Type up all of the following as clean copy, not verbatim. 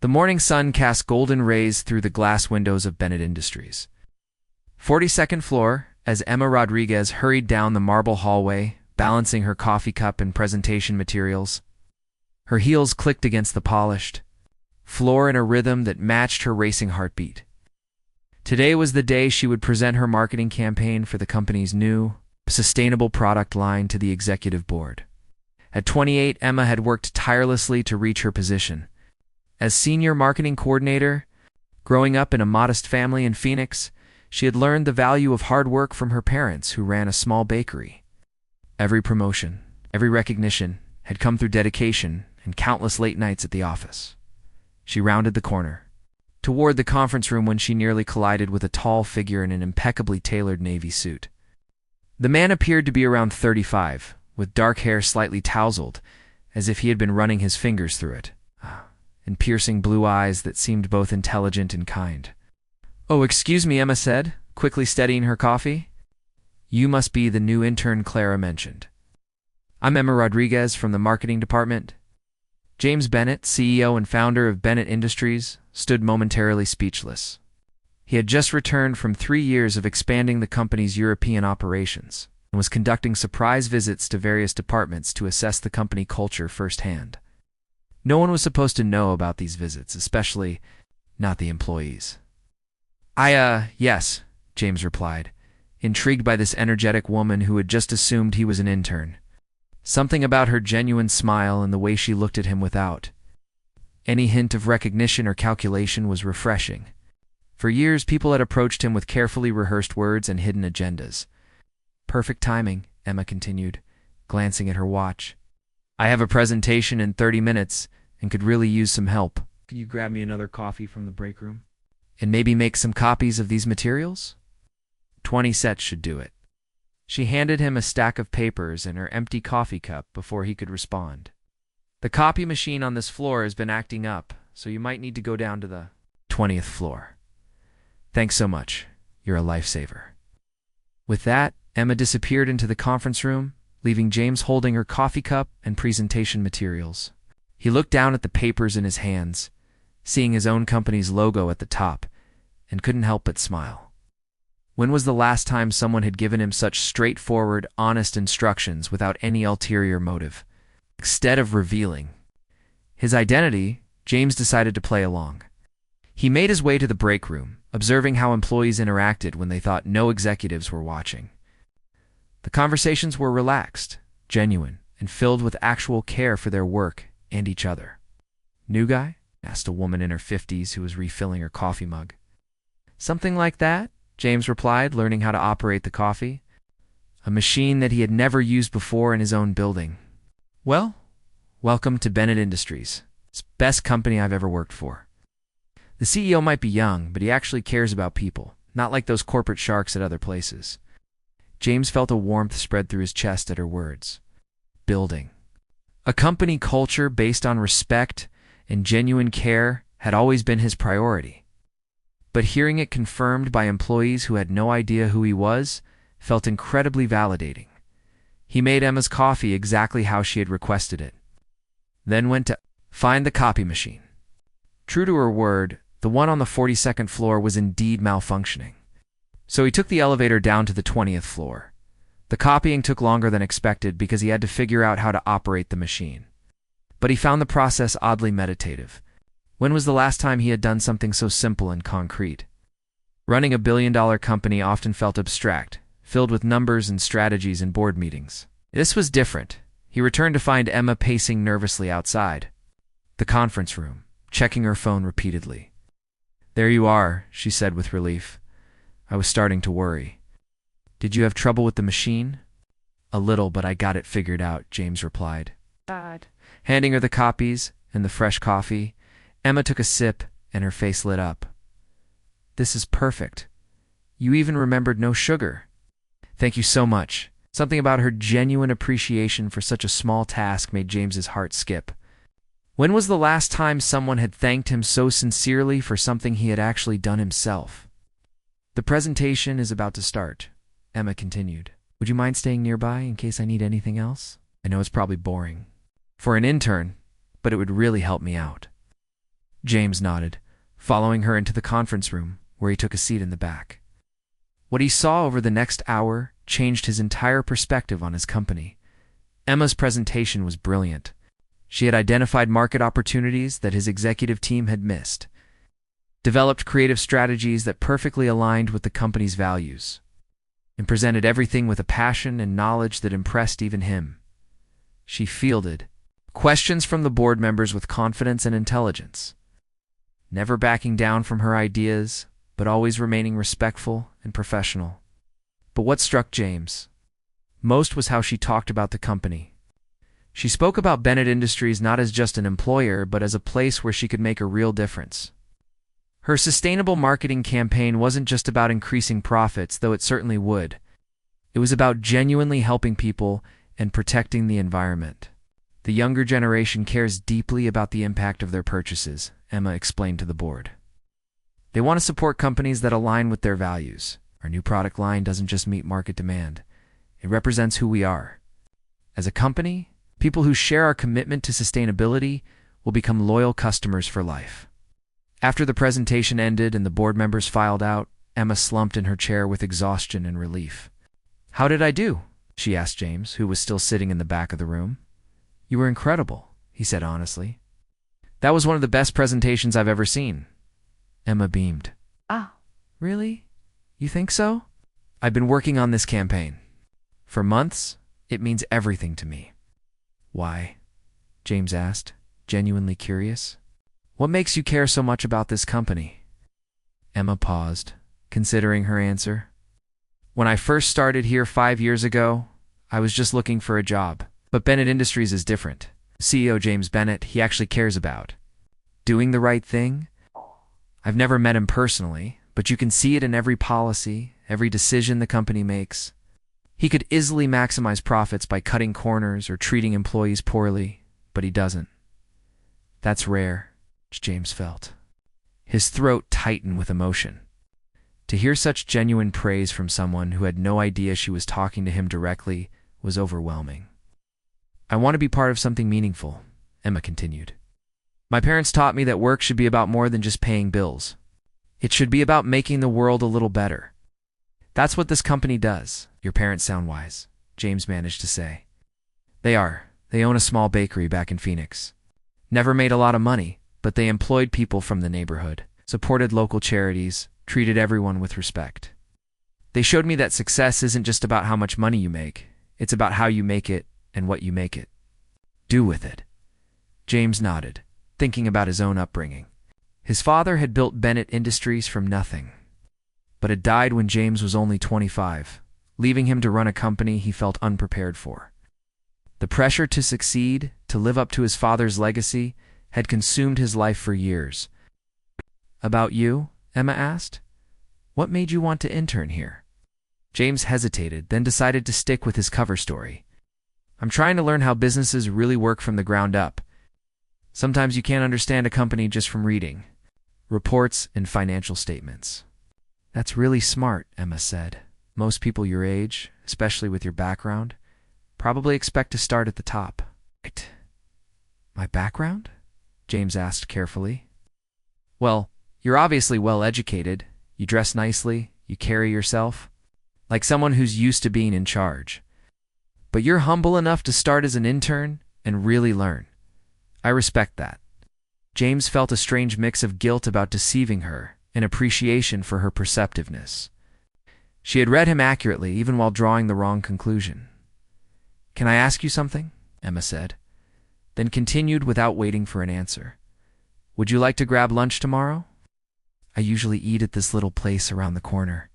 The morning sun cast golden rays through the glass windows of Bennett Industries. 42nd floor, as Emma Rodriguez hurried down the marble hallway, balancing her coffee cup and presentation materials. Her heels clicked against the polished floor in a rhythm that matched her racing heartbeat. Today was the day she would present her marketing campaign for the company's new, sustainable product line to the executive board. At 28, Emma had worked tirelessly to reach her position. As senior marketing coordinator, growing up in a modest family in Phoenix, she had learned the value of hard work from her parents who ran a small bakery. Every promotion, every recognition had come through dedication and countless late nights at the office. She rounded the corner toward the conference room when she nearly collided with a tall figure in an impeccably tailored navy suit. The man appeared to be around 35, with dark hair slightly tousled, as if he had been running his fingers through it, and piercing blue eyes that seemed both intelligent and kind. "Oh, excuse me," Emma said, quickly steadying her coffee. "You must be the new intern Clara mentioned." "I'm Emma Rodriguez from the marketing department." James Bennett, CEO and founder of Bennett Industries, stood momentarily speechless. He had just returned from 3 years of expanding the company's European operations and was conducting surprise visits to various departments to assess the company culture firsthand. No one was supposed to know about these visits, especially not the employees. Yes, James replied, intrigued by this energetic woman who had just assumed he was an intern. Something about her genuine smile and the way she looked at him without any hint of recognition or calculation was refreshing. For years, people had approached him with carefully rehearsed words and hidden agendas. "Perfect timing," Emma continued, glancing at her watch. "I have a presentation in 30 minutes and could really use some help. Could you grab me another coffee from the break room? And maybe make some copies of these materials? 20 sets should do it." She handed him a stack of papers and her empty coffee cup before he could respond. "The copy machine on this floor has been acting up, so you might need to go down to the 20th floor. Thanks so much. You're a lifesaver." With that, Emma disappeared into the conference room, leaving James holding her coffee cup and presentation materials. He looked down at the papers in his hands, seeing his own company's logo at the top, and couldn't help but smile. When was the last time someone had given him such straightforward, honest instructions without any ulterior motive? Instead of revealing his identity, James decided to play along. He made his way to the break room, observing how employees interacted when they thought no executives were watching. The conversations were relaxed, genuine, and filled with actual care for their work and each other. "New guy?" asked a woman in her 50s who was refilling her coffee mug. "Something like that," James replied, learning how to operate the coffee, a machine that he had never used before in his own building. "Well, welcome to Bennett Industries. It's the best company I've ever worked for." The CEO might be young, but he actually cares about people, not like those corporate sharks at other places. James felt a warmth spread through his chest at her words. Building a company culture based on respect and genuine care had always been his priority. But hearing it confirmed by employees who had no idea who he was felt incredibly validating. He made Emma's coffee exactly how she had requested it, then went to find the copy machine. True to her word, the one on the 42nd floor was indeed malfunctioning. So he took the elevator down to the 20th floor. The copying took longer than expected because he had to figure out how to operate the machine. But he found the process oddly meditative. When was the last time he had done something so simple and concrete? Running a billion-dollar company often felt abstract, filled with numbers and strategies in board meetings. This was different. He returned to find Emma pacing nervously outside the conference room, checking her phone repeatedly. "There you are," she said with relief. "I was starting to worry." "Did you have trouble with the machine?" "A little, but I got it figured out," James replied. Handing her the copies and the fresh coffee, Emma took a sip and her face lit up. "This is perfect. You even remembered no sugar." "Thank you so much." Something about her genuine appreciation for such a small task made James's heart skip. When was the last time someone had thanked him so sincerely for something he had actually done himself? "The presentation is about to start," Emma continued. "Would you mind staying nearby in case I need anything else? I know it's probably boring for an intern, but it would really help me out." James nodded, following her into the conference room, where he took a seat in the back. What he saw over the next hour changed his entire perspective on his company. Emma's presentation was brilliant. She had identified market opportunities that his executive team had missed, developed creative strategies that perfectly aligned with the company's values, and presented everything with a passion and knowledge that impressed even him. She fielded questions from the board members with confidence and intelligence, never backing down from her ideas, but always remaining respectful and professional. But what struck James most was how she talked about the company. She spoke about Bennett Industries not as just an employer, but as a place where she could make a real difference. Her sustainable marketing campaign wasn't just about increasing profits, though it certainly would. It was about genuinely helping people and protecting the environment. The younger generation cares deeply about the impact of their purchases, Emma explained to the board. They want to support companies that align with their values. Our new product line doesn't just meet market demand. It represents who we are. As a company, people who share our commitment to sustainability will become loyal customers for life. After the presentation ended and the board members filed out, Emma slumped in her chair with exhaustion and relief. "How did I do?" she asked James, who was still sitting in the back of the room. "You were incredible," he said honestly. "That was one of the best presentations I've ever seen." Emma beamed. "Ah, really? You think so?" "I've been working on this campaign for months. It means everything to me." "Why?" James asked, genuinely curious. "What makes you care so much about this company?" Emma paused, considering her answer. "When I first started here 5 years ago, I was just looking for a job. But Bennett Industries is different. CEO James Bennett, he actually cares about doing the right thing. I've never met him personally, but you can see it in every policy, every decision the company makes. He could easily maximize profits by cutting corners or treating employees poorly, but he doesn't. That's rare," James felt. His throat tightened with emotion. To hear such genuine praise from someone who had no idea she was talking to him directly was overwhelming. "I want to be part of something meaningful," Emma continued. "My parents taught me that work should be about more than just paying bills. It should be about making the world a little better. That's what this company does." "Your parents sound wise," James managed to say. "They are. They own a small bakery back in Phoenix. Never made a lot of money, but they employed people from the neighborhood, supported local charities, treated everyone with respect. They showed me that success isn't just about how much money you make. It's about how you make it and what you make it do with it." James nodded, thinking about his own upbringing. His father had built Bennett Industries from nothing, but had died when James was only 25, leaving him to run a company he felt unprepared for. The pressure to succeed, to live up to his father's legacy, had consumed his life for years. "About you?" Emma asked. "What made you want to intern here?" James hesitated, then decided to stick with his cover story. "I'm trying to learn how businesses really work from the ground up. Sometimes you can't understand a company just from reading reports and financial statements." "That's really smart," Emma said. "Most people your age, especially with your background, probably expect to start at the top." "Right. My background?" James asked carefully. "Well, you're obviously well educated. You dress nicely. You carry yourself like someone who's used to being in charge. But you're humble enough to start as an intern and really learn. I respect that." James felt a strange mix of guilt about deceiving her and appreciation for her perceptiveness. She had read him accurately, even while drawing the wrong conclusion. "Can I ask you something?" Emma said, then continued without waiting for an answer. "Would you like to grab lunch tomorrow? I usually eat at this little place around the corner.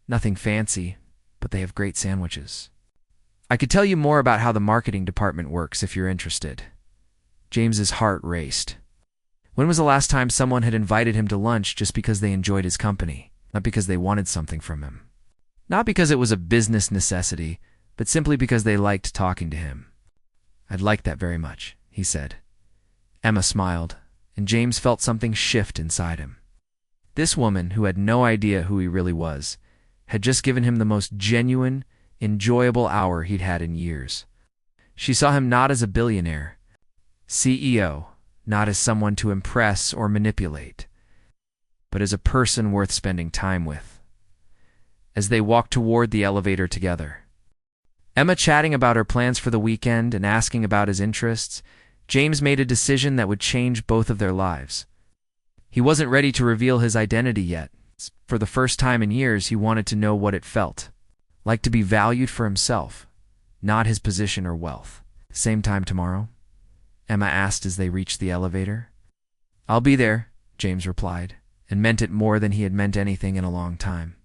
Nothing fancy, but they have great sandwiches. I could tell you more about how the marketing department works if you're interested." James's heart raced. When was the last time someone had invited him to lunch just because they enjoyed his company, not because they wanted something from him? Not because it was a business necessity, but simply because they liked talking to him. "I'd like that very much," he said. Emma smiled, and James felt something shift inside him. This woman, who had no idea who he really was, had just given him the most genuine, enjoyable hour he'd had in years. She saw him not as a billionaire, CEO, not as someone to impress or manipulate, but as a person worth spending time with. As they walked toward the elevator together, Emma chatting about her plans for the weekend and asking about his interests, James made a decision that would change both of their lives. He wasn't ready to reveal his identity yet. For the first time in years, he wanted to know what it felt like to be valued for himself, not his position or wealth. "Same time tomorrow?" Emma asked as they reached the elevator. "I'll be there," James replied, and meant it more than he had meant anything in a long time.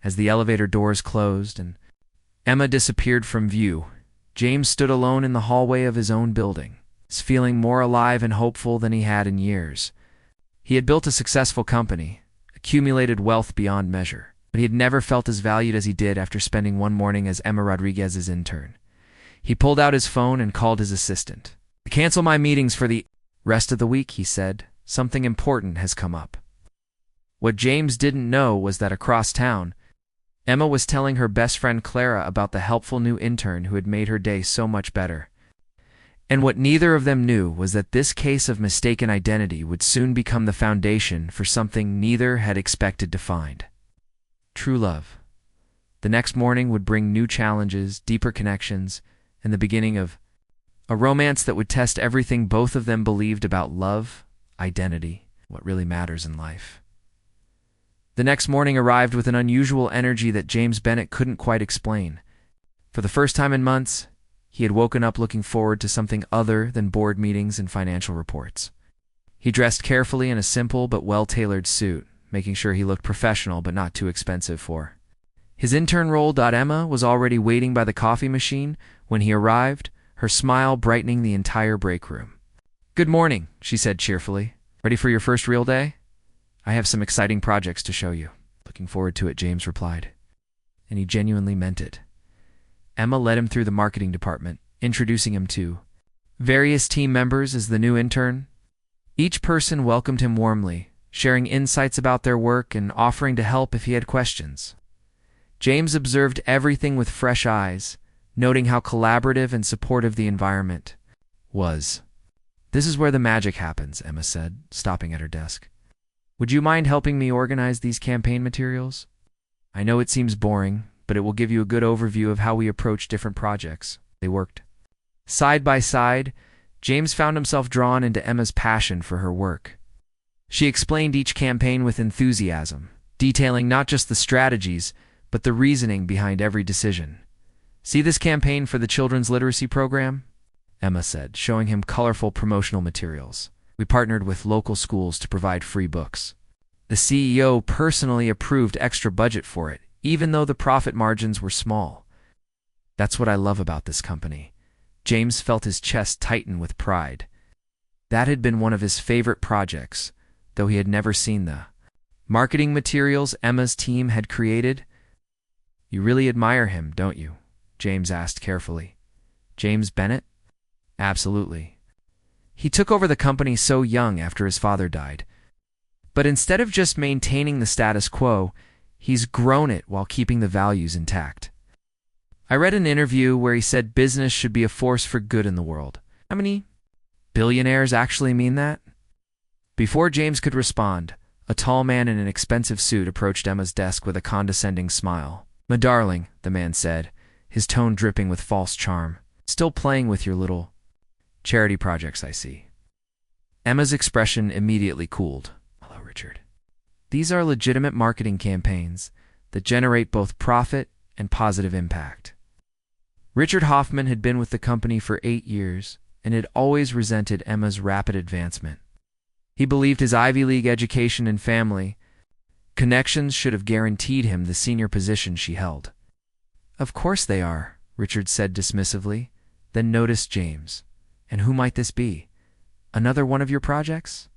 As the elevator doors closed and Emma disappeared from view, James stood alone in the hallway of his own building, feeling more alive and hopeful than he had in years. He had built a successful company, accumulated wealth beyond measure, but he had never felt as valued as he did after spending one morning as Emma Rodriguez's intern. He pulled out his phone and called his assistant. "Cancel my meetings for the rest of the week," he said. "Something important has come up." What James didn't know was that across town, Emma was telling her best friend Clara about the helpful new intern who had made her day so much better. And what neither of them knew was that this case of mistaken identity would soon become the foundation for something neither had expected to find: true love. The next morning would bring new challenges, deeper connections, and the beginning of a romance that would test everything both of them believed about love, identity, what really matters in life. The next morning arrived with an unusual energy that James Bennett couldn't quite explain. For the first time in months, he had woken up looking forward to something other than board meetings and financial reports. He dressed carefully in a simple but well-tailored suit, making sure he looked professional but not too expensive for his intern role. Emma was already waiting by the coffee machine when he arrived, her smile brightening the entire break room. "Good morning," she said cheerfully. "Ready for your first real day? I have some exciting projects to show you." "Looking forward to it," James replied. And he genuinely meant it. Emma led him through the marketing department, introducing him to various team members as the new intern. Each person welcomed him warmly, sharing insights about their work and offering to help if he had questions. James observed everything with fresh eyes, noting how collaborative and supportive the environment was. "This is where the magic happens," Emma said, stopping at her desk. "Would you mind helping me organize these campaign materials? I know it seems boring, but it will give you a good overview of how we approach different projects." They worked side by side. James found himself drawn into Emma's passion for her work. She explained each campaign with enthusiasm, detailing not just the strategies, but the reasoning behind every decision. "See this campaign for the children's literacy program?" Emma said, showing him colorful promotional materials. "We partnered with local schools to provide free books. The CEO personally approved extra budget for it, even though the profit margins were small. That's what I love about this company." James felt his chest tighten with pride. That had been one of his favorite projects, though he had never seen the marketing materials Emma's team had created. "You really admire him, don't you?" James asked carefully. "James Bennett?" "Absolutely. He took over the company so young after his father died. But instead of just maintaining the status quo, he's grown it while keeping the values intact. I read an interview where he said business should be a force for good in the world. How many billionaires actually mean that?" Before James could respond, a tall man in an expensive suit approached Emma's desk with a condescending smile. "My darling," the man said, his tone dripping with false charm. "Still playing with your little charity projects, I see." Emma's expression immediately cooled. "Hello, Richard. These are legitimate marketing campaigns that generate both profit and positive impact." Richard Hoffman had been with the company for 8 years and had always resented Emma's rapid advancement. He believed his Ivy League education and family connections should have guaranteed him the senior position she held. "Of course they are," Richard said dismissively, then noticed James. "And who might this be? Another one of your projects?"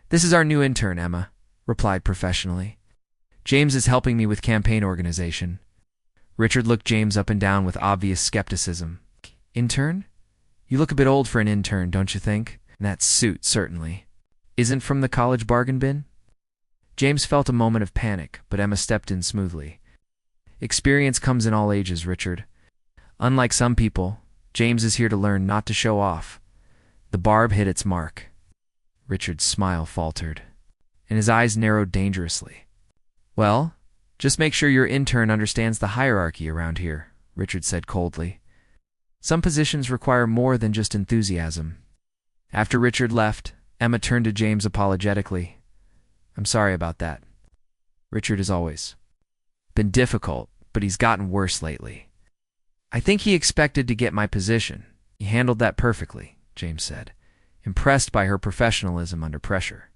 "This is our new intern," Emma replied professionally. "James is helping me with campaign organization." Richard looked James up and down with obvious skepticism. "Intern? You look a bit old for an intern, don't you think? And that suit, certainly, isn't from the college bargain bin?" James felt a moment of panic, but Emma stepped in smoothly. "Experience comes in all ages, Richard. Unlike some people, James is here to learn, not to show off." The barb hit its mark. Richard's smile faltered, and his eyes narrowed dangerously. Well, just make sure your intern understands the hierarchy around here, Richard said coldly. Some positions require more than just enthusiasm. After Richard left, Emma turned to James apologetically. I'm sorry about that. Richard has always been difficult, but he's gotten worse lately. I think he expected to get my position. He handled that perfectly, James said, impressed by her professionalism under pressure.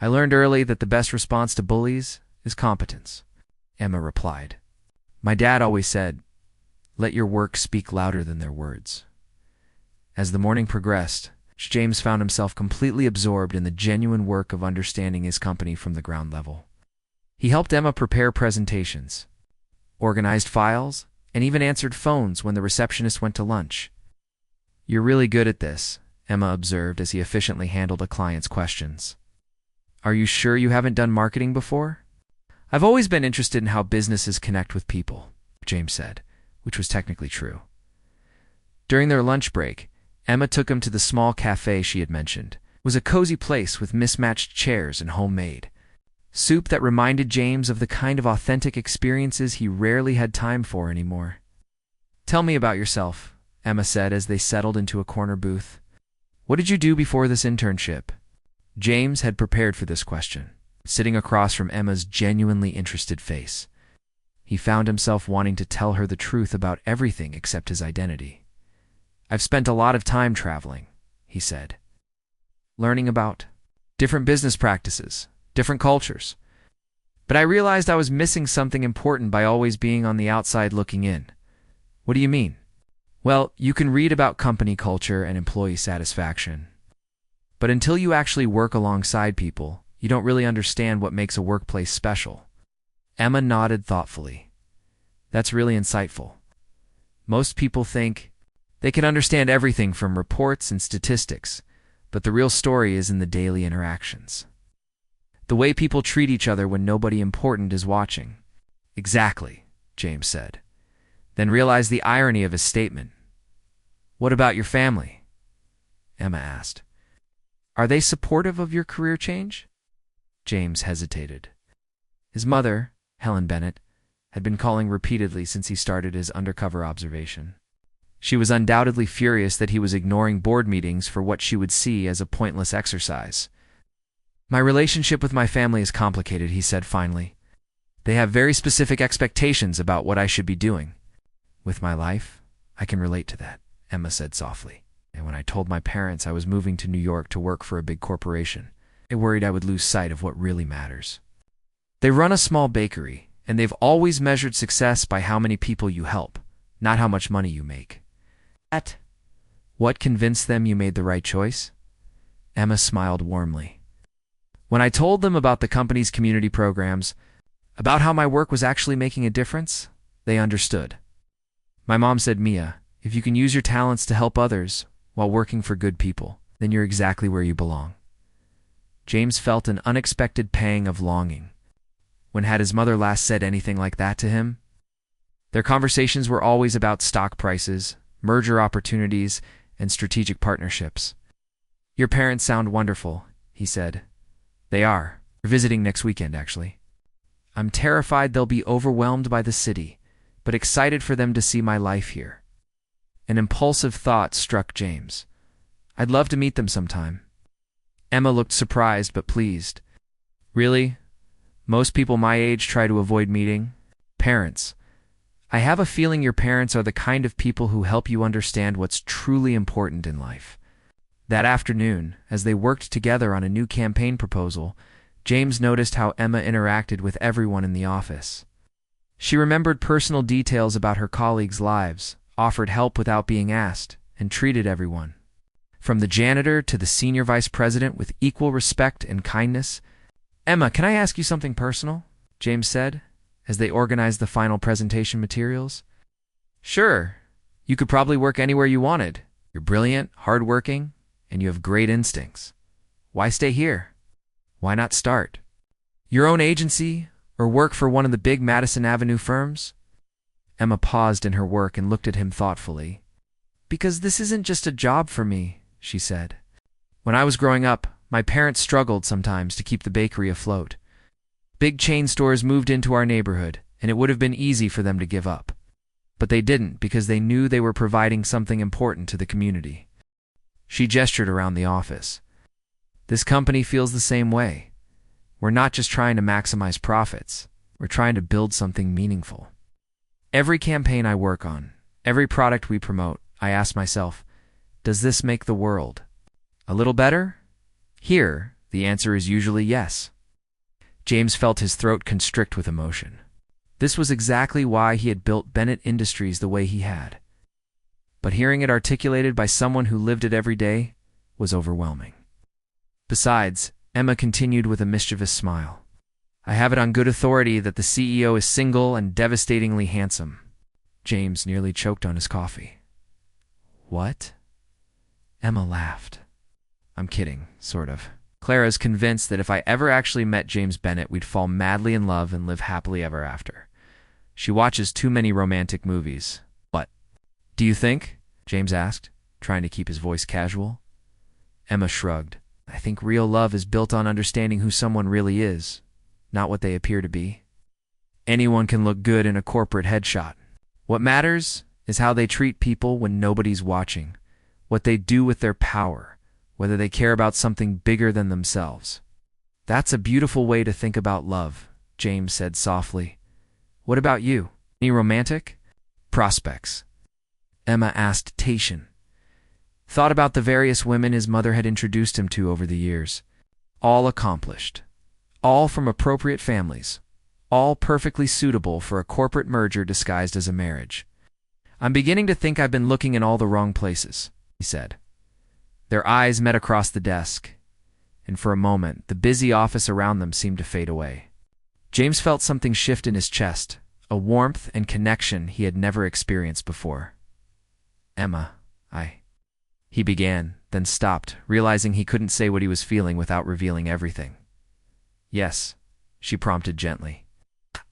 I learned early that the best response to bullies is competence, Emma replied. My dad always said, let your work speak louder than their words. As the morning progressed, James found himself completely absorbed in the genuine work of understanding his company from the ground level. He helped Emma prepare presentations, organized files, and even answered phones when the receptionist went to lunch. You're really good at this, Emma observed as he efficiently handled a client's questions. Are you sure you haven't done marketing before? I've always been interested in how businesses connect with people, James said, which was technically true. During their lunch break, Emma took him to the small cafe she had mentioned. It was a cozy place with mismatched chairs and homemade soup that reminded James of the kind of authentic experiences he rarely had time for anymore. Tell me about yourself, Emma said as they settled into a corner booth. What did you do before this internship? James had prepared for this question, sitting across from Emma's genuinely interested face. He found himself wanting to tell her the truth about everything except his identity. I've spent a lot of time traveling, he said, learning about different business practices, different cultures. But I realized I was missing something important by always being on the outside looking in. What do you mean? Well, you can read about company culture and employee satisfaction. But until you actually work alongside people, you don't really understand what makes a workplace special. Emma nodded thoughtfully. That's really insightful. Most people think they can understand everything from reports and statistics, but the real story is in the daily interactions. The way people treat each other when nobody important is watching. Exactly, James said, then realized the irony of his statement. What about your family? Emma asked. Are they supportive of your career change? James hesitated. His mother, Helen Bennett, had been calling repeatedly since he started his undercover observation. She was undoubtedly furious that he was ignoring board meetings for what she would see as a pointless exercise. My relationship with my family is complicated, he said finally. They have very specific expectations about what I should be doing. With my life, I can relate to that, Emma said softly. And when I told my parents I was moving to New York to work for a big corporation, I worried I would lose sight of what really matters. They run a small bakery, and they've always measured success by how many people you help, not how much money you make. What convinced them you made the right choice? Emma smiled warmly. When I told them about the company's community programs, about how my work was actually making a difference, they understood. My mom said, Mia, if you can use your talents to help others while working for good people, then you're exactly where you belong. James felt an unexpected pang of longing. When had his mother last said anything like that to him? Their conversations were always about stock prices, merger opportunities, and strategic partnerships. Your parents sound wonderful, he said. They are. We're visiting next weekend, actually. I'm terrified they'll be overwhelmed by the city, but excited for them to see my life here. An impulsive thought struck James. I'd love to meet them sometime. Emma looked surprised but pleased. Really? Most people my age try to avoid meeting parents. I have a feeling your parents are the kind of people who help you understand what's truly important in life. That afternoon, as they worked together on a new campaign proposal, James noticed how Emma interacted with everyone in the office. She remembered personal details about her colleagues' lives, offered help without being asked, and treated everyone, from the janitor to the senior vice president, with equal respect and kindness. Emma, can I ask you something personal? James said, as they organized the final presentation materials. Sure. You could probably work anywhere you wanted. You're brilliant, hardworking, and you have great instincts. Why stay here? Why not start your own agency or work for one of the big Madison Avenue firms? Emma paused in her work and looked at him thoughtfully. Because this isn't just a job for me, she said. When I was growing up, My parents struggled sometimes to keep the bakery afloat. Big chain stores moved into our neighborhood, and it would have been easy for them to give up. But they didn't because they knew they were providing something important to the community. She gestured around the office. This company feels the same way. We're not just trying to maximize profits. We're trying to build something meaningful. Every campaign I work on, every product we promote, I ask myself, does this make the world a little better? Here, the answer is usually yes. James felt his throat constrict with emotion. This was exactly why he had built Bennett Industries the way he had. But hearing it articulated by someone who lived it every day was overwhelming. Besides, Emma continued with a mischievous smile. I have it on good authority that the CEO is single and devastatingly handsome. James nearly choked on his coffee. What? Emma laughed. I'm kidding, sort of. Clara's convinced that if I ever actually met James Bennett, we'd fall madly in love and live happily ever after. She watches too many romantic movies. What? Do you think? James asked, trying to keep his voice casual. Emma shrugged. I think real love is built on understanding who someone really is, not what they appear to be. Anyone can look good in a corporate headshot. What matters is how they treat people when nobody's watching, what they do with their power, whether they care about something bigger than themselves. That's a beautiful way to think about love, James said softly. What about you? Any romantic prospects? Emma asked Tatian. Thought about the various women his mother had introduced him to over the years. All accomplished. All from appropriate families. All perfectly suitable for a corporate merger disguised as a marriage. I'm beginning to think I've been looking in all the wrong places, he said. Their eyes met across the desk, and for a moment, the busy office around them seemed to fade away. James felt something shift in his chest, a warmth and connection he had never experienced before. Emma, he began, then stopped, realizing he couldn't say what he was feeling without revealing everything. Yes, she prompted gently.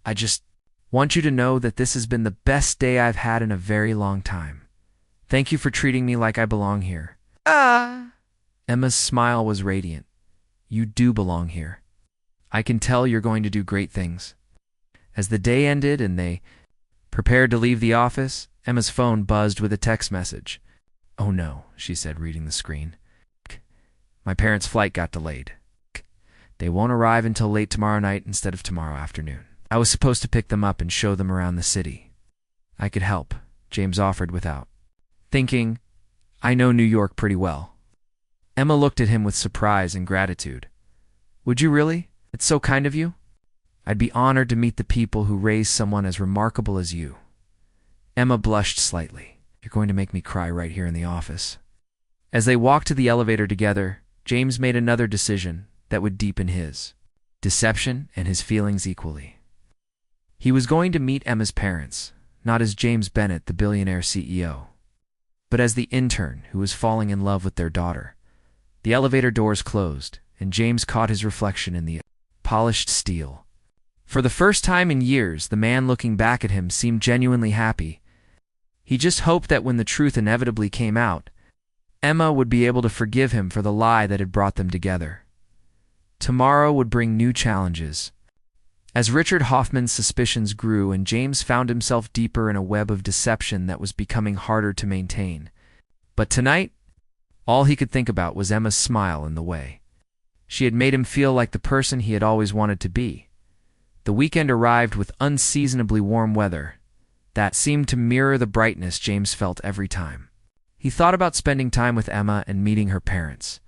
I just want you to know that this has been the best day I've had in a very long time. Thank you for treating me like I belong here. Emma's smile was radiant. You do belong here. I can tell you're going to do great things. As the day ended and they prepared to leave the office, Emma's phone buzzed with a text message. Oh no, she said, reading the screen. My parents' flight got delayed. They won't arrive until late tomorrow night instead of tomorrow afternoon. I was supposed to pick them up and show them around the city. I could help, James offered without thinking. I know New York pretty well. Emma looked at him with surprise and gratitude. Would you really? It's so kind of you. I'd be honored to meet the people who raised someone as remarkable as you. Emma blushed slightly. You're going to make me cry right here in the office. As they walked to the elevator together, James made another decision that would deepen his deception and his feelings equally. He was going to meet Emma's parents, not as James Bennett, the billionaire CEO, but as the intern who was falling in love with their daughter. The elevator doors closed, and James caught his reflection in the polished steel. For the first time in years, the man looking back at him seemed genuinely happy. He just hoped that when the truth inevitably came out, Emma would be able to forgive him for the lie that had brought them together. Tomorrow would bring new challenges. As Richard Hoffman's suspicions grew and James found himself deeper in a web of deception that was becoming harder to maintain. But tonight, all he could think about was Emma's smile in the way. She had made him feel like the person he had always wanted to be. The weekend arrived with unseasonably warm weather that seemed to mirror the brightness James felt every time. He thought about spending time with Emma and meeting her parents.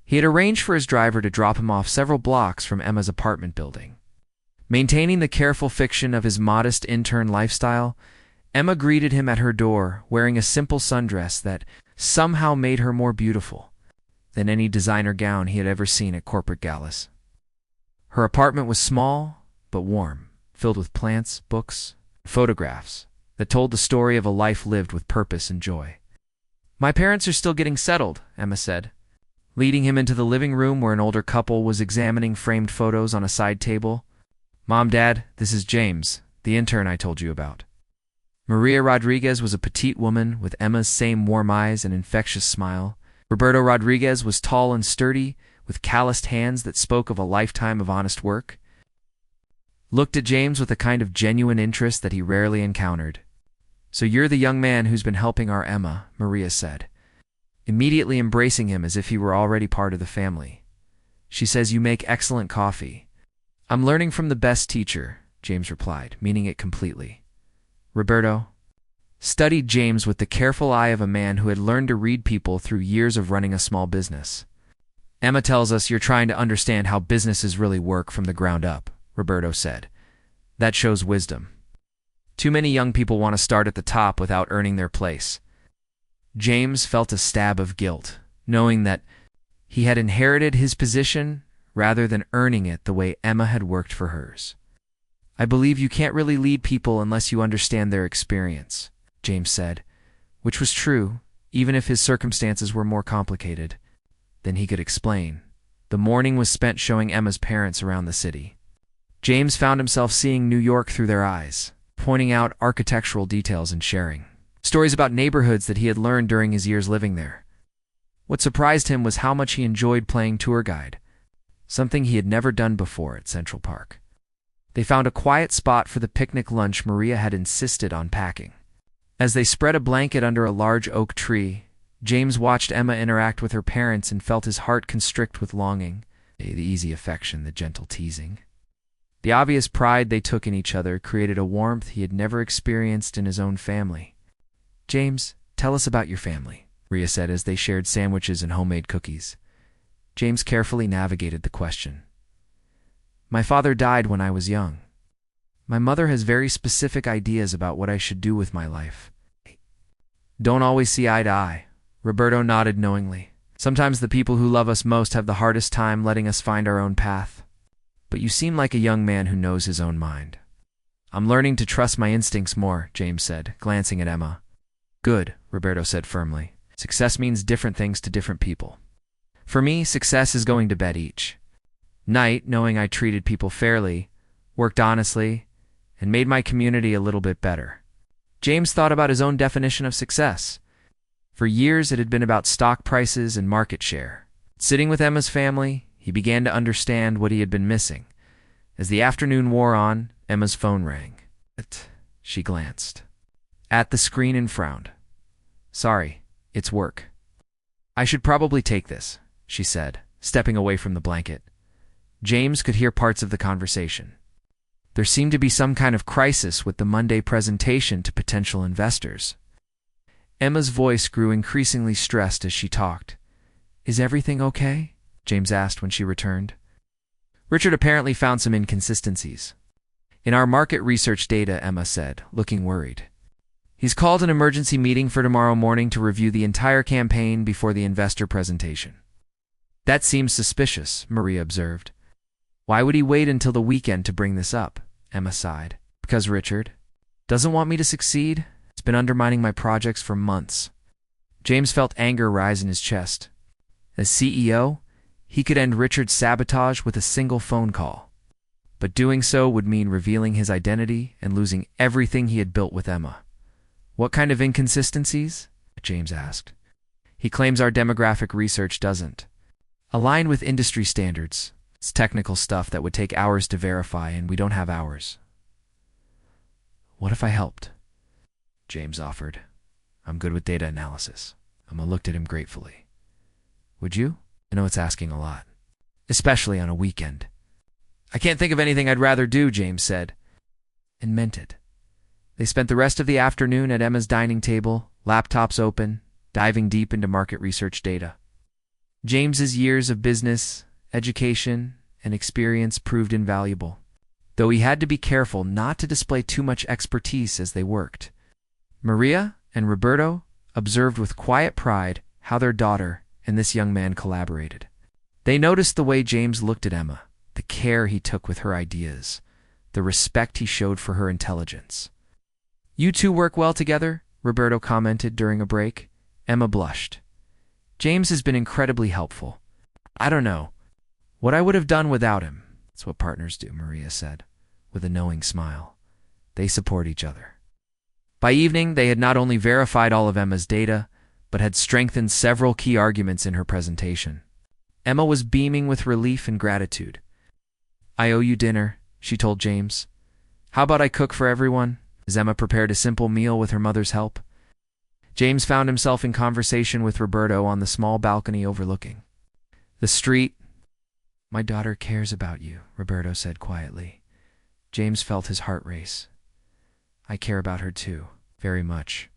He had arranged for his driver to drop him off several blocks from Emma's apartment building. Maintaining the careful fiction of his modest intern lifestyle, Emma greeted him at her door wearing a simple sundress that somehow made her more beautiful than any designer gown he had ever seen at corporate galas. Her apartment was small but warm, filled with plants, books, and photographs that told the story of a life lived with purpose and joy. My parents are still getting settled, Emma said, leading him into the living room where an older couple was examining framed photos on a side table. Mom, Dad, this is James, the intern I told you about. Maria Rodriguez was a petite woman with Emma's same warm eyes and infectious smile. Roberto Rodriguez was tall and sturdy, with calloused hands that spoke of a lifetime of honest work. Looked at James with a kind of genuine interest that he rarely encountered. "So you're the young man who's been helping our Emma," Maria said, immediately embracing him as if he were already part of the family. "She says you make excellent coffee." "I'm learning from the best teacher," James replied, meaning it completely. Roberto studied James with the careful eye of a man who had learned to read people through years of running a small business. "Emma tells us you're trying to understand how businesses really work from the ground up," Roberto said. "That shows wisdom. Too many young people want to start at the top without earning their place." James felt a stab of guilt, knowing that he had inherited his position rather than earning it the way Emma had worked for hers. "I believe you can't really lead people unless you understand their experience," James said, which was true, even if his circumstances were more complicated than he could explain. The morning was spent showing Emma's parents around the city. James found himself seeing New York through their eyes, pointing out architectural details and sharing stories about neighborhoods that he had learned during his years living there. What surprised him was how much he enjoyed playing tour guide, something he had never done before at Central Park. They found a quiet spot for the picnic lunch Maria had insisted on packing. As they spread a blanket under a large oak tree, James watched Emma interact with her parents and felt his heart constrict with longing, the easy affection, the gentle teasing. The obvious pride they took in each other created a warmth he had never experienced in his own family. "James, tell us about your family," Maria said as they shared sandwiches and homemade cookies. James carefully navigated the question. "My father died when I was young. My mother has very specific ideas about what I should do with my life." "Don't always see eye to eye." Roberto nodded knowingly. "Sometimes the people who love us most have the hardest time letting us find our own path. But you seem like a young man who knows his own mind." "I'm learning to trust my instincts more," James said, glancing at Emma. "Good," Roberto said firmly. "Success means different things to different people. For me, success is going to bed each night knowing I treated people fairly, worked honestly, and made my community a little bit better." James thought about his own definition of success. For years, it had been about stock prices and market share. Sitting with Emma's family, he began to understand what he had been missing. As the afternoon wore on, Emma's phone rang. She glanced at the screen and frowned. "Sorry, it's work." "I should probably take this," she said, stepping away from the blanket. James could hear parts of the conversation. There seemed to be some kind of crisis with the Monday presentation to potential investors. Emma's voice grew increasingly stressed as she talked. "Is everything okay?" James asked when she returned. "Richard apparently found some inconsistencies in our market research data," Emma said, looking worried. "He's called an emergency meeting for tomorrow morning to review the entire campaign before the investor presentation." "That seems suspicious," Maria observed. "Why would he wait until the weekend to bring this up?" Emma sighed. "Because Richard doesn't want me to succeed. It's been undermining my projects for months." James felt anger rise in his chest. As CEO, he could end Richard's sabotage with a single phone call. But doing so would mean revealing his identity and losing everything he had built with Emma. "What kind of inconsistencies?" James asked. "He claims our demographic research doesn't align with industry standards. It's technical stuff that would take hours to verify, and we don't have hours." "What if I helped?" James offered. "I'm good with data analysis." Emma looked at him gratefully. "Would you?" "I know it's asking a lot, especially on a weekend." "I can't think of anything I'd rather do," James said, and meant it. They spent the rest of the afternoon at Emma's dining table, laptops open, diving deep into market research data. James's years of business, education, and experience proved invaluable, though he had to be careful not to display too much expertise as they worked. Maria and Roberto observed with quiet pride how their daughter and this young man collaborated. They noticed the way James looked at Emma, the care he took with her ideas, the respect he showed for her intelligence. "You two work well together," Roberto commented during a break. Emma blushed. "James has been incredibly helpful. I don't know what I would have done without him." "That's what partners do," Maria said, with a knowing smile. "They support each other." By evening, they had not only verified all of Emma's data, but had strengthened several key arguments in her presentation. Emma was beaming with relief and gratitude. "I owe you dinner," she told James. "How about I cook for everyone?" As Emma prepared a simple meal with her mother's help. James found himself in conversation with Roberto on the small balcony overlooking the street. "My daughter cares about you," Roberto said quietly. James felt his heart race. "I care about her too, very much."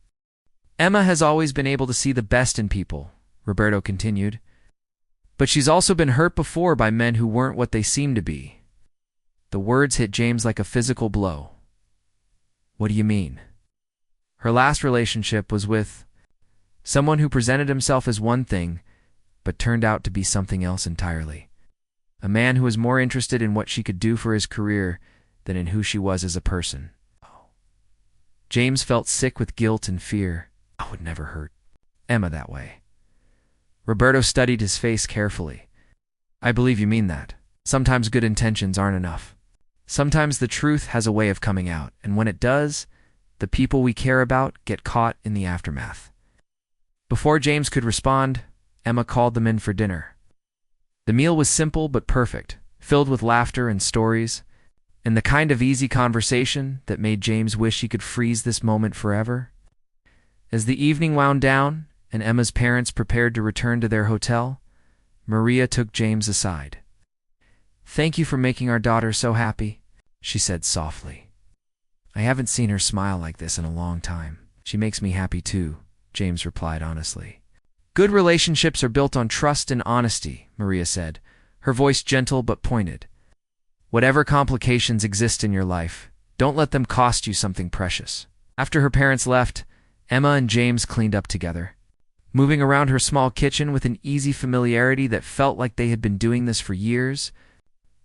"Emma has always been able to see the best in people," Roberto continued. "But she's also been hurt before by men who weren't what they seemed to be." The words hit James like a physical blow. "What do you mean?" "Her last relationship was with someone who presented himself as one thing, but turned out to be something else entirely. A man who was more interested in what she could do for his career than in who she was as a person." James felt sick with guilt and fear. "I would never hurt Emma that way." Roberto studied his face carefully. "I believe you mean that. Sometimes good intentions aren't enough. Sometimes the truth has a way of coming out, and when it does, the people we care about get caught in the aftermath." Before James could respond, Emma called them in for dinner. The meal was simple but perfect, filled with laughter and stories, and the kind of easy conversation that made James wish he could freeze this moment forever. As the evening wound down and Emma's parents prepared to return to their hotel, Maria took James aside. "Thank you for making our daughter so happy," she said softly. "I haven't seen her smile like this in a long time." "She makes me happy too," James replied honestly. "Good relationships are built on trust and honesty," Maria said, her voice gentle but pointed. "Whatever complications exist in your life, don't let them cost you something precious." After her parents left, Emma and James cleaned up together, moving around her small kitchen with an easy familiarity that felt like they had been doing this for years.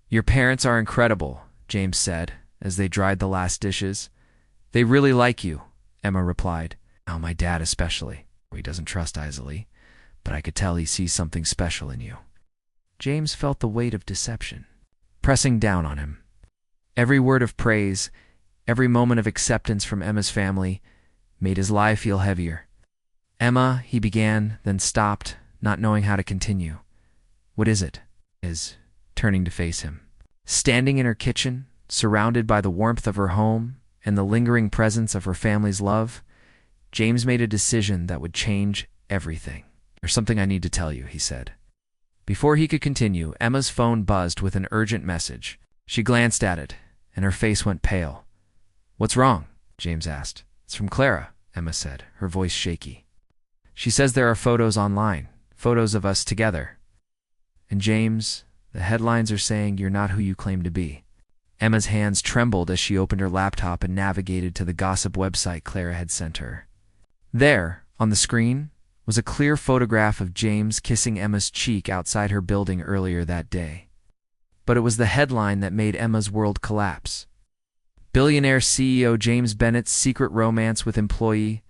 "Your parents are incredible," James said, as they dried the last dishes. "They really like you," Emma replied. "Oh, my dad especially. He doesn't trust easily, but I could tell he sees something special in you." James felt the weight of deception pressing down on him. Every word of praise, every moment of acceptance from Emma's family made his lie feel heavier. "Emma," he began, then stopped, not knowing how to continue. "What is it?" Turning to face him. Standing in her kitchen, surrounded by the warmth of her home and the lingering presence of her family's love, James made a decision that would change everything. "There's something I need to tell you," he said. Before he could continue, Emma's phone buzzed with an urgent message. She glanced at it, and her face went pale. "What's wrong?" James asked. "It's from Clara," Emma said, her voice shaky. "She says there are photos online, photos of us together." "And James, the headlines are saying you're not who you claim to be." Emma's hands trembled as she opened her laptop and navigated to the gossip website Clara had sent her. There, on the screen, was a clear photograph of James kissing Emma's cheek outside her building earlier that day. But it was the headline that made Emma's world collapse. "Billionaire CEO James Bennett's secret romance with employee,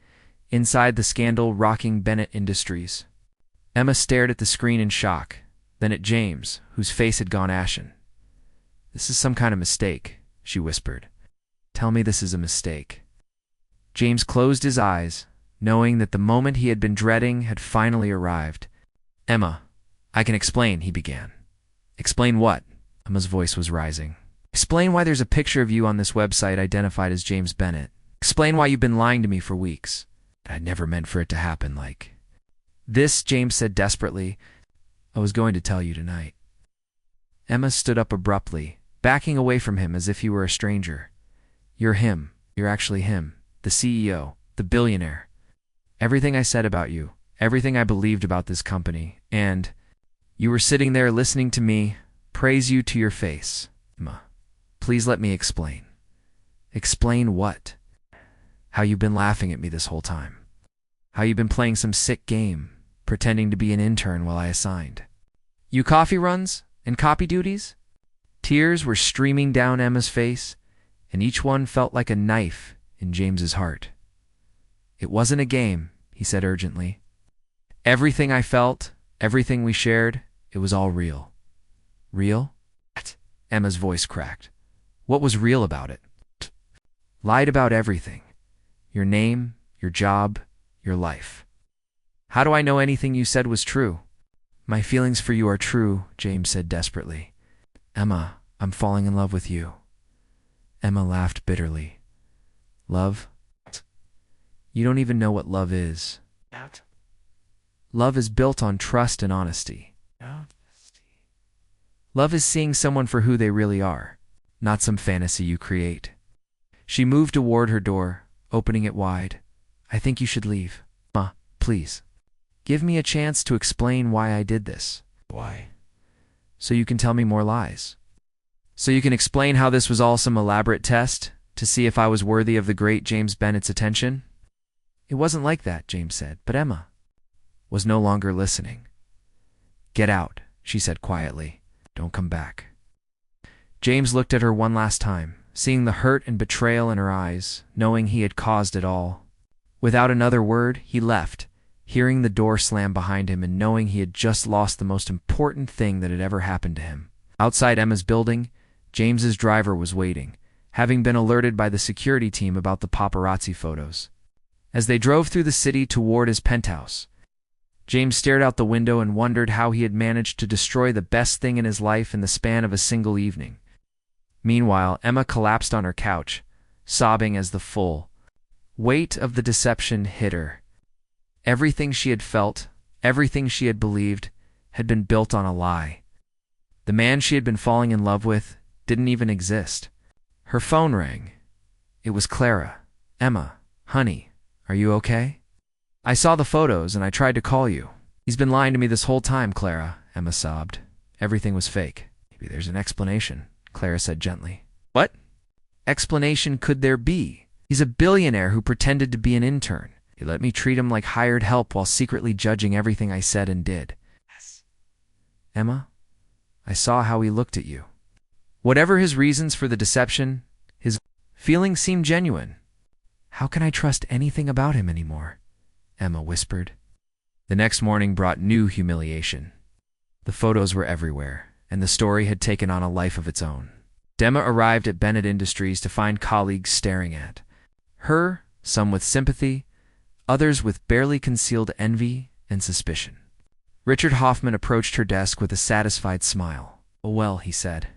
inside the scandal rocking Bennett Industries." Emma stared at the screen in shock, then at James, whose face had gone ashen. "This is some kind of mistake," she whispered. "Tell me this is a mistake." James closed his eyes, knowing that the moment he had been dreading had finally arrived. "Emma, I can explain," he began. "Explain what?" Emma's voice was rising. "Explain why there's a picture of you on this website identified as James Bennett. Explain why you've been lying to me for weeks. I'd never meant for it to happen like this," James said desperately. "I was going to tell you tonight." Emma stood up abruptly, backing away from him as if he were a stranger. "You're him. You're actually him. The CEO. The billionaire. Everything I said about you. Everything I believed about this company. And you were sitting there listening to me praise you to your face. Emma, please let me explain." "Explain what?" "How you've been laughing at me this whole time. How you've been playing some sick game, pretending to be an intern while I assigned you coffee runs and copy duties." Tears were streaming down Emma's face, and each one felt like a knife in James's heart. "It wasn't a game," he said urgently. "Everything I felt, everything we shared, it was all real." "Real?" Emma's voice cracked. "What was real about it?" "Lied about everything. Your name, your job, your life." "How do I know anything you said was true?" My feelings for you are true, James said desperately. Emma, I'm falling in love with you. Emma laughed bitterly. Love? You don't even know what love is. Love is built on trust and honesty. Love is seeing someone for who they really are, not some fantasy you create. She moved toward her door, opening it wide. I think you should leave. Emma, please. Give me a chance to explain why I did this. Why? So you can tell me more lies. So you can explain how this was all some elaborate test to see if I was worthy of the great James Bennett's attention? It wasn't like that, James said, but Emma was no longer listening. Get out, she said quietly. Don't come back. James looked at her one last time, seeing the hurt and betrayal in her eyes, knowing he had caused it all. Without another word, he left, hearing the door slam behind him and knowing he had just lost the most important thing that had ever happened to him. Outside Emma's building, James's driver was waiting, having been alerted by the security team about the paparazzi photos. As they drove through the city toward his penthouse, James stared out the window and wondered how he had managed to destroy the best thing in his life in the span of a single evening. Meanwhile, Emma collapsed on her couch, sobbing as the full weight of the deception hit her. Everything she had felt, everything she had believed, had been built on a lie. The man she had been falling in love with didn't even exist. Her phone rang. It was Clara. Emma, honey, are you okay? I saw the photos and I tried to call you. He's been lying to me this whole time, Clara, Emma sobbed. Everything was fake. Maybe there's an explanation, Clara said gently. What explanation could there be? He's a billionaire who pretended to be an intern. He let me treat him like hired help while secretly judging everything I said and did. Yes. Emma, I saw how he looked at you. Whatever his reasons for the deception, his feelings seemed genuine. How can I trust anything about him anymore? Emma whispered. The next morning brought new humiliation. The photos were everywhere, and the story had taken on a life of its own. Emma arrived at Bennett Industries to find colleagues staring at her, some with sympathy, others with barely concealed envy and suspicion. Richard Hoffman approached her desk with a satisfied smile. Oh well, he said.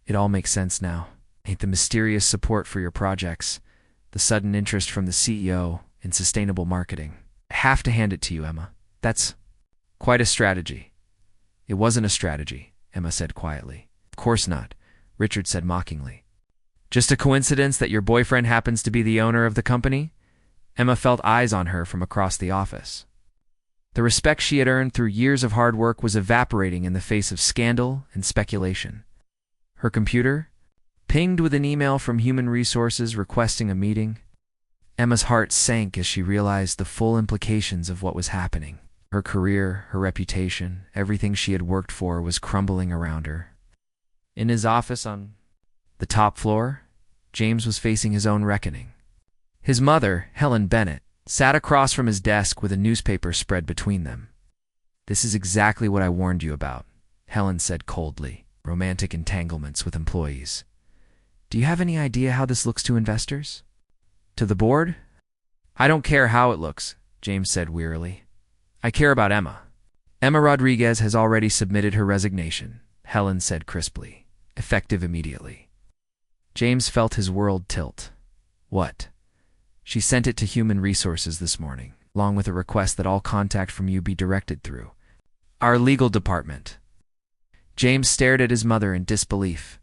It all makes sense now. Ain't the mysterious support for your projects, the sudden interest from the CEO in sustainable marketing. I have to hand it to you, Emma. That's quite a strategy. It wasn't a strategy, Emma said quietly. Of course not, Richard said mockingly. Just a coincidence that your boyfriend happens to be the owner of the company? Emma felt eyes on her from across the office. The respect she had earned through years of hard work was evaporating in the face of scandal and speculation. Her computer pinged with an email from Human Resources requesting a meeting. Emma's heart sank as she realized the full implications of what was happening. Her career, her reputation, everything she had worked for was crumbling around her. In his office on the top floor, James was facing his own reckoning. His mother, Helen Bennett, sat across from his desk with a newspaper spread between them. This is exactly what I warned you about, Helen said coldly. Romantic entanglements with employees. Do you have any idea how this looks to investors? To the board? I don't care how it looks, James said wearily. I care about Emma. Emma Rodriguez has already submitted her resignation, Helen said crisply, effective immediately. James felt his world tilt. What? She sent it to Human Resources this morning, along with a request that all contact from you be directed through our legal department. James stared at his mother in disbelief.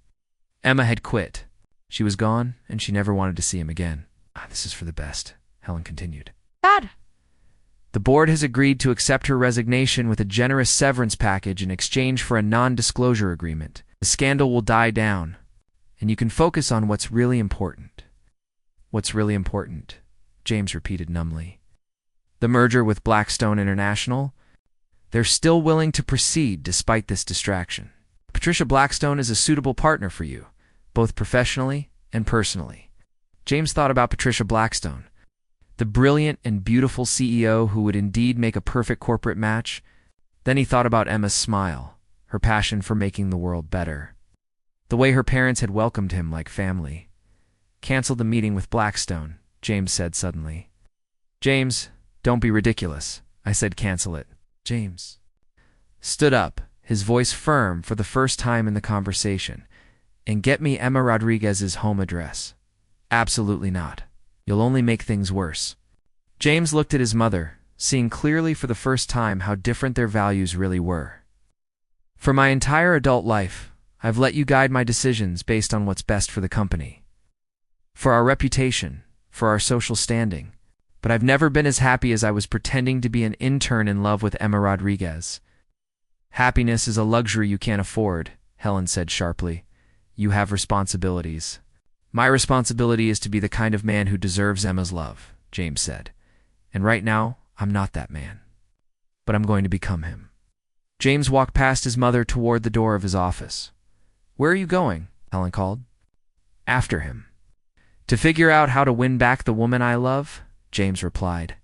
Emma had quit. She was gone, and she never wanted to see him again. This is for the best, Helen continued. Dad! The board has agreed to accept her resignation with a generous severance package in exchange for a non-disclosure agreement. The scandal will die down, and you can focus on what's really important. What's really important, James repeated numbly. The merger with Blackstone International? They're still willing to proceed despite this distraction. Patricia Blackstone is a suitable partner for you, both professionally and personally. James thought about Patricia Blackstone, the brilliant and beautiful CEO who would indeed make a perfect corporate match. Then he thought about Emma's smile, her passion for making the world better. The way her parents had welcomed him like family. Cancel the meeting with Blackstone, James said suddenly. James, don't be ridiculous. I said cancel it. James. stood up, his voice firm for the first time in the conversation. "And get me Emma Rodriguez's home address." "Absolutely not. You'll only make things worse." James looked at his mother, seeing clearly for the first time how different their values really were. "For my entire adult life, I've let you guide my decisions based on what's best for the company, for our reputation, for our social standing. But I've never been as happy as I was pretending to be an intern in love with Emma Rodriguez." "Happiness is a luxury you can't afford," Helen said sharply. "You have responsibilities." "My responsibility is to be the kind of man who deserves Emma's love," James said. "And right now, I'm not that man. But I'm going to become him." James walked past his mother toward the door of his office. "Where are you going?" Helen called. "After him." "To figure out how to win back the woman I love?" James replied.